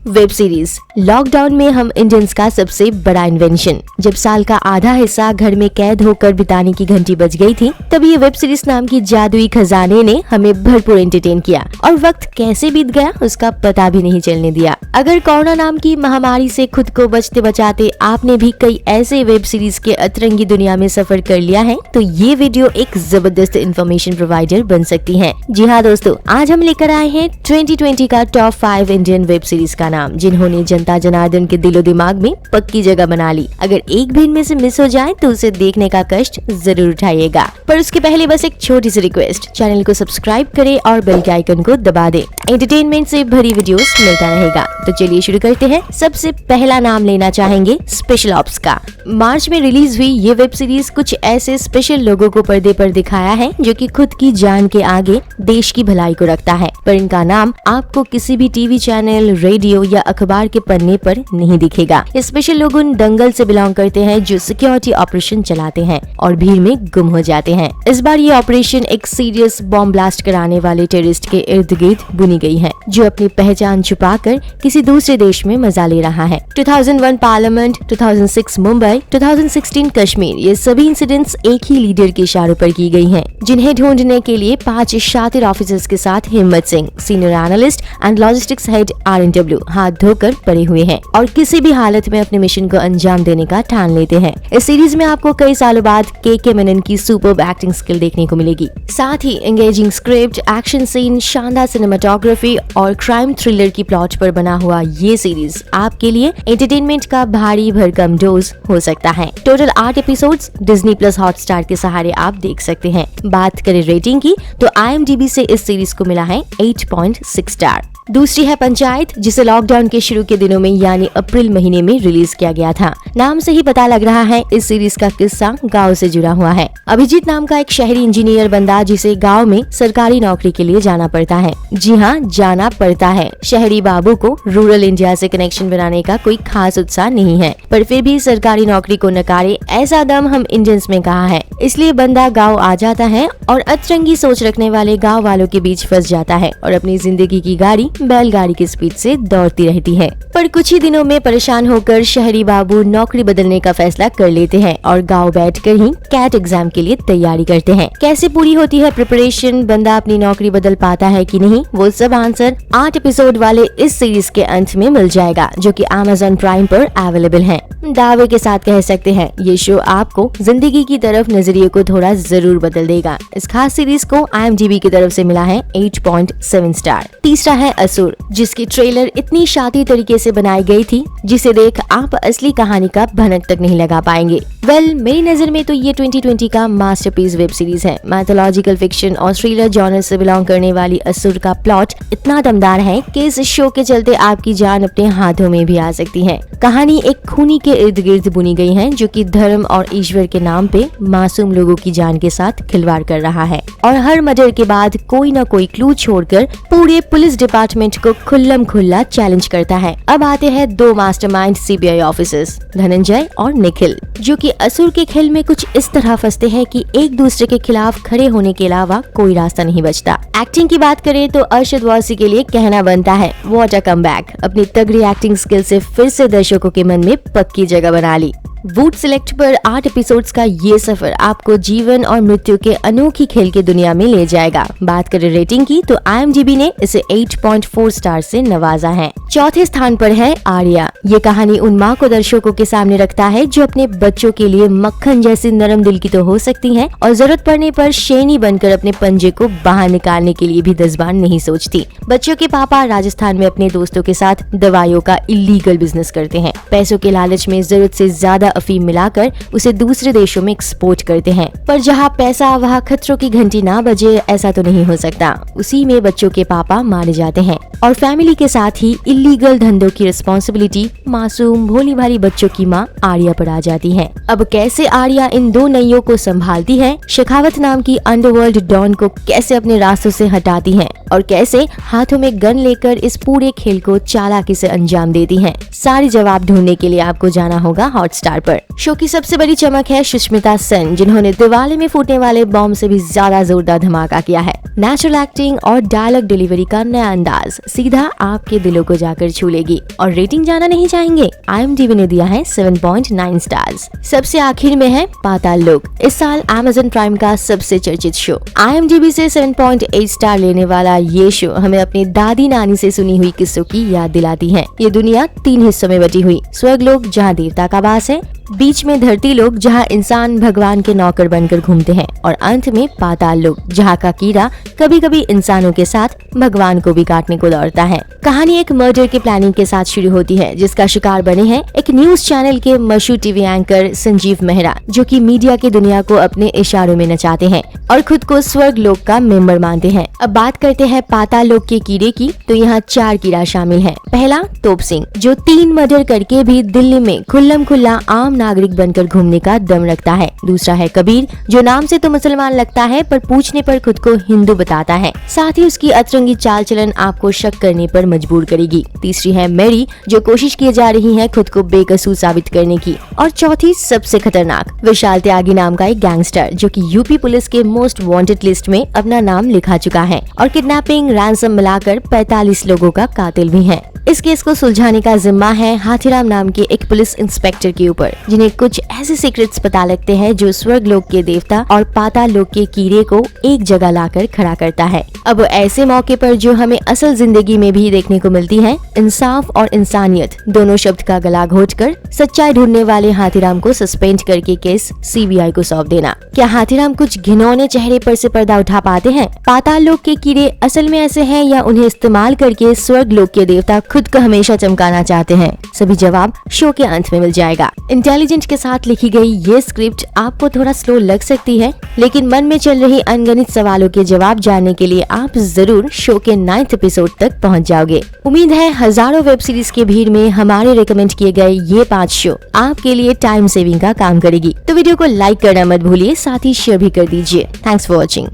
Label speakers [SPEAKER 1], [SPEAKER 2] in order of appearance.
[SPEAKER 1] Web series. Lockdown में हम Indians का सबसे बड़ा इन्वेंशन। जब साल का आधा हिस्सा घर में कैद होकर बिताने की घंटी बज गई थी, तब ये वेब सीरीज नाम की जादुई खजाने ने हमें भरपूर एंटरटेन किया और वक्त कैसे बीत गया उसका पता भी नहीं चलने दिया। अगर कोरोना नाम की महामारी से खुद को बचते बचाते आपने भी कई ऐसे वेब सीरीज के अतरंगी दुनिया में सफर कर लिया है, तो ये वीडियो एक जबरदस्त इन्फॉर्मेशन प्रोवाइडर बन सकती है। जी हाँ दोस्तों, आज हम लेकर आए हैं 2020 का टॉप 5 इंडियन वेब सीरीज का नाम, जिन्होंने जनता जनार्दन के दिलो दिमाग में पक्की जगह बना ली। अगर एक भी इनमें से मिस हो जाए तो उसे देखने का कष्ट जरूर उठाइएगा। पर उसके पहले बस एक छोटी सी रिक्वेस्ट, चैनल को सब्सक्राइब करें और बेल के आइकन को दबा दें। एंटरटेनमेंट से भरी वीडियोस मिलता रहेगा। तो चलिए शुरू करते हैं। सबसे पहला नाम लेना चाहेंगे स्पेशल ऑप्स का। मार्च में रिलीज हुई ये वेब सीरीज कुछ ऐसे स्पेशल लोगों को पर्दे पर दिखाया है जो कि खुद की जान के आगे देश की भलाई को रखता है, पर इनका नाम आपको किसी भी टीवी चैनल, रेडियो या अखबार के पन्ने पर नहीं दिखेगा। ये स्पेशल लोग उन दंगल से बिलोंग करते हैं जो सिक्योरिटी ऑपरेशन चलाते हैं और भीड़ में गुम हो जाते हैं। इस बार ये ऑपरेशन एक सीरियस बॉम्ब ब्लास्ट कराने वाले टेररिस्ट के इर्द गिर्द बुनी गई है, जो अपनी पहचान छुपाकर किसी दूसरे देश में मजा ले रहा है। 2001 पार्लियामेंट, 2006 मुंबई, 2016 कश्मीर, ये सभी इंसिडेंट्स एक ही लीडर के इशारों पर की गई हैं, जिन्हें ढूंढने के लिए 5 शातिर ऑफिसर्स के साथ हिम्मत Singh, senior analyst and logistics head RNW, हाथ धोकर पड़े हुए हैं और किसी भी हालत में अपने मिशन को अंजाम देने का ठान लेते हैं। इस सीरीज में आपको कई सालों बाद के मेनन की सुपर्ब एक्टिंग स्किल देखने को मिलेगी। साथ ही एंगेजिंग स्क्रिप्ट, एक्शन सीन, शानदार सिनेमाटोग्राफी और क्राइम थ्रिलर की प्लॉट पर बना हुआ ये सीरीज आपके लिए एंटरटेनमेंट का भारी भरकम डोज हो सकता है। Total 8 episodes Disney plus Hotstar के सहारे आप देख सकते हैं। बात करें रेटिंग की तो IMDb से इस सीरीज को मिला है 8.6 स्टार। दूसरी है पंचायत, जिसे लॉकडाउन के शुरू के दिनों में यानी अप्रैल महीने में रिलीज किया गया था। नाम से ही पता लग रहा है इस सीरीज का किस्सा गांव से जुड़ा हुआ है। अभिजीत नाम का एक शहरी इंजीनियर बंदा, जिसे गांव में सरकारी नौकरी के लिए जाना पड़ता है। जी हाँ, जाना पड़ता है। शहरी बाबू को रूरल इंडिया से कनेक्शन बनाने का कोई खास उत्साह नहीं है, पर फिर भी सरकारी नौकरी को नकारे ऐसा दम हम इंडियंस में कहा है। इसलिए बंदा गाँव आ जाता है और अतरंगी सोच रखने वाले गाँव वालों के बीच फंस जाता है और अपनी जिंदगी की गाड़ी बैलगाड़ी की स्पीड से दौड़ती रहती है। पर कुछ ही दिनों में परेशान होकर शहरी बाबू नौकरी बदलने का फैसला कर लेते हैं और गांव बैठकर ही कैट एग्जाम के लिए तैयारी करते हैं। कैसे पूरी होती है प्रिपरेशन, बंदा अपनी नौकरी बदल पाता है कि नहीं, वो सब आंसर 8 एपिसोड वाले इस सीरीज के अंत में मिल जाएगा, जो कि Amazon प्राइम पर अवेलेबल है। दावे के साथ कह सकते हैं ये शो आपको जिंदगी की तरफ नजरिए को थोड़ा जरूर बदल देगा। इस खास सीरीज को IMDb की तरफ से मिला है 8.7 स्टार। तीसरा है असुर, जिसकी ट्रेलर इतनी शातिर तरीके से बनाई गई थी जिसे देख आप असली कहानी का भनक तक नहीं लगा पाएंगे। मेरी नजर में तो ये 2020 का मास्टरपीस वेब सीरीज है। मैथोलॉजिकल फिक्शन और थ्रिलर जॉनर से बिलोंग करने वाली असुर का प्लॉट इतना दमदार है कि इस शो के चलते आपकी जान अपने हाथों में भी आ सकती है। कहानी एक खूनी के इर्द गिर्द बुनी गई है, जो कि धर्म और ईश्वर के नाम पे मासूम लोगों की जान के साथ खिलवाड़ कर रहा है और हर मर्डर के बाद कोई न कोई क्लू छोड़कर पूरे पुलिस डिपार्टमेंट को खुल्लम खुल्ला चैलेंज करता है। अब आते हैं 2 मास्टरमाइंड CBI ऑफिसर्स, धनंजय और निखिल, जो कि असुर के खेल में कुछ इस तरह फंसते हैं कि एक दूसरे के खिलाफ खड़े होने के अलावा कोई रास्ता नहीं बचता। एक्टिंग की बात करें तो अरशद वारसी के लिए कहना बनता है, व्हाट अ कमबैक। अपनी तगड़ी एक्टिंग स्किल से फिर से दर्शकों के मन में पक्की जगह बना ली। वूड सिलेक्ट पर 8 एपिसोड्स का ये सफर आपको जीवन और मृत्यु के अनोखी खेल की दुनिया में ले जाएगा। बात करें रेटिंग की तो IMDb ने इसे 8.4 स्टार से नवाजा है। चौथे स्थान पर है आर्या। ये कहानी उन माँ को दर्शकों के सामने रखता है जो अपने बच्चों के लिए मक्खन जैसी नरम दिल की तो हो सकती हैं और जरूरत पड़ने पर शेरनी बनकर अपने पंजे को बाहर निकालने के लिए भी 10 बार नहीं सोचती। बच्चों के पापा राजस्थान में अपने दोस्तों के साथ दवाइयों का इलीगल बिजनेस करते हैं। पैसों के लालच में जरूरत से ज्यादा अफीम मिलाकर उसे दूसरे देशों में एक्सपोर्ट करते हैं। पर जहाँ पैसा वहाँ खतरों की घंटी ना बजे, ऐसा तो नहीं हो सकता। उसी में बच्चों के पापा मारे जाते हैं और फैमिली के साथ ही इलीगल धंधों की रिस्पॉन्सिबिलिटी मासूम भोली भाली बच्चों की माँ आर्या पर आ जाती है। अब कैसे आर्या इन 2 नैयों को संभालती है, शेखावत नाम की अंडरवर्ल्ड डॉन को कैसे अपने रास्तों से हटाती है और कैसे हाथों में गन लेकर इस पूरे खेल को चालाकी से अंजाम देती है, सारे जवाब ढूंढने के लिए आपको जाना होगा हॉटस्टार पर। शो की सबसे बड़ी चमक है सुष्मिता सेन, जिन्होंने दिवाली में फूटने वाले बॉम्ब से भी ज्यादा जोरदार धमाका किया है। नेचुरल एक्टिंग और डायलॉग डिलीवरी का नया अंदाज सीधा आपके दिलों को जाकर छू लेगी। और रेटिंग जाना नहीं चाहेंगे? IMDb ने दिया है 7.9 स्टार्स। सबसे आखिर में है पाताल लोक, इस साल Amazon प्राइम का सबसे चर्चित शो। IMDb से 7.8 स्टार लेने वाला ये शो हमें अपनी दादी नानी से सुनी हुई किस्सों की याद दिलाती है। ये दुनिया 3 हिस्सों में बटी हुई, स्वर्गलोक जहाँ देवता का वास है, बीच में धरती लोक जहाँ इंसान भगवान के नौकर बनकर घूमते हैं, और अंत में पाताल लोक जहाँ का कीड़ा कभी कभी इंसानों के साथ भगवान को भी काटने को दौड़ता है। कहानी एक मर्डर के प्लानिंग के साथ शुरू होती है, जिसका शिकार बने हैं एक न्यूज चैनल के मशहूर टीवी एंकर संजीव मेहरा, जो कि मीडिया की दुनिया को अपने इशारों में नचाते हैं और खुद को स्वर्ग लोक का मेंबर मानते हैं। अब बात करते हैं पाताल लोक के कीड़े की, तो यहाँ 4 कीड़ा शामिल है। पहला तोप सिंह, जो 3 मर्डर करके भी दिल्ली में खुल्लम खुल्ला आम नागरिक बनकर घूमने का दम रखता है। दूसरा है कबीर, जो नाम से तो मुसलमान लगता है पर पूछने पर खुद को हिंदू बताता है। साथ ही उसकी अतरंगी चाल चलन आपको शक करने पर मजबूर करेगी। तीसरी है मैरी, जो कोशिश की जा रही है खुद को बेकसूर साबित करने की। और चौथी सबसे खतरनाक विशाल त्यागी नाम का एक गैंगस्टर, जो कि यूपी पुलिस के मोस्ट वांटेड लिस्ट में अपना नाम लिखा चुका है और किडनैपिंग, रैंसम मिलाकर 45 लोगों का कातिल भी है। इस केस को सुलझाने का जिम्मा है हाथीराम नाम के एक पुलिस इंस्पेक्टर के ऊपर, जिन्हें कुछ ऐसे सीक्रेट्स पता लगते हैं जो स्वर्ग लोक के देवता और पाताल लोक के कीड़े को एक जगह लाकर खड़ा करता है। अब ऐसे मौके पर जो हमें असल जिंदगी में भी देखने को मिलती है, इंसाफ और इंसानियत दोनों शब्द का गला घोटकर सच्चाई ढूंढने वाले हाथीराम को सस्पेंड करके केस CBI को सौंप देना। क्या हाथीराम कुछ घिनौने चेहरे पर से पर्दा उठा पाते हैं? पाताल लोक के कीड़े असल में ऐसे हैं या उन्हें इस्तेमाल करके स्वर्ग लोक के देवता खुद को हमेशा चमकाना चाहते हैं? सभी जवाब शो के अंत में मिल जाएगा। इंटेलिजेंट के साथ लिखी गई ये स्क्रिप्ट आपको थोड़ा स्लो लग सकती है, लेकिन मन में चल रही अनगिनत सवालों के जवाब जानने के लिए आप जरूर शो के 9th एपिसोड तक पहुंच जाओगे। उम्मीद है हजारों वेब सीरीज की भीड़ में हमारे रिकमेंड किए गए ये 5 शो आपके लिए टाइम सेविंग का काम करेगी। तो वीडियो को लाइक करना मत भूलिए, साथ ही शेयर भी कर दीजिए। Thanks for watching.